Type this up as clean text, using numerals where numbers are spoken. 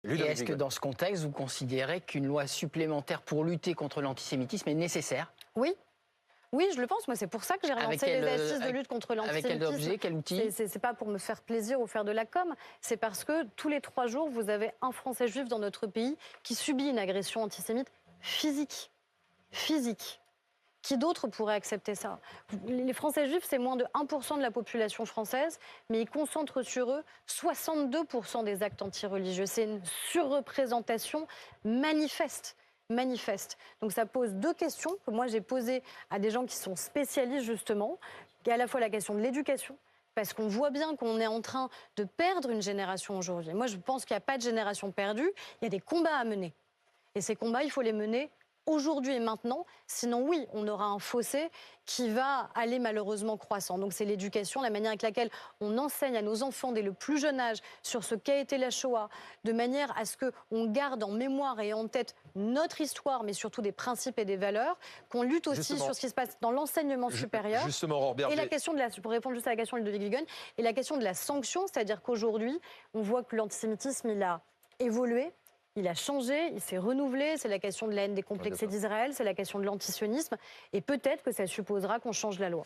Et est-ce que dans ce contexte, vous considérez qu'une loi supplémentaire pour lutter contre l'antisémitisme est nécessaire? Oui. Oui, je le pense. Moi, c'est pour ça que j'ai relancé les assises de lutte contre l'antisémitisme. Avec quel objet, quel outil? C'est pas pour me faire plaisir ou faire de la com. C'est parce que tous les 3 jours, vous avez un Français juif dans notre pays qui subit une agression antisémite physique. Physique. Qui d'autre pourrait accepter ça? Les Français juifs, c'est moins de 1% de la population française, mais ils concentrent sur eux 62% des actes antireligieux. C'est une surreprésentation manifeste. Donc ça pose 2 questions que moi j'ai posées à des gens qui sont spécialistes justement, qui est à la fois la question de l'éducation, parce qu'on voit bien qu'on est en train de perdre une génération aujourd'hui. Moi je pense qu'il n'y a pas de génération perdue, il y a des combats à mener. Et ces combats, il faut les mener aujourd'hui et maintenant, sinon oui, on aura un fossé qui va aller malheureusement croissant. Donc c'est l'éducation, la manière avec laquelle on enseigne à nos enfants dès le plus jeune âge sur ce qu'a été la Shoah, de manière à ce qu'on garde en mémoire et en tête notre histoire, mais surtout des principes et des valeurs, qu'on lutte aussi sur ce qui se passe dans l'enseignement supérieur. Justement, Aurore Berger. Et la question de la, pour répondre juste à la question de Ludovic Viggen, et la question de la sanction, c'est-à-dire qu'aujourd'hui, on voit que l'antisémitisme, il a évolué. Il a changé, il s'est renouvelé, c'est la question de la haine décomplexée d'Israël, c'est la question de l'antisionisme, et peut-être que ça supposera qu'on change la loi.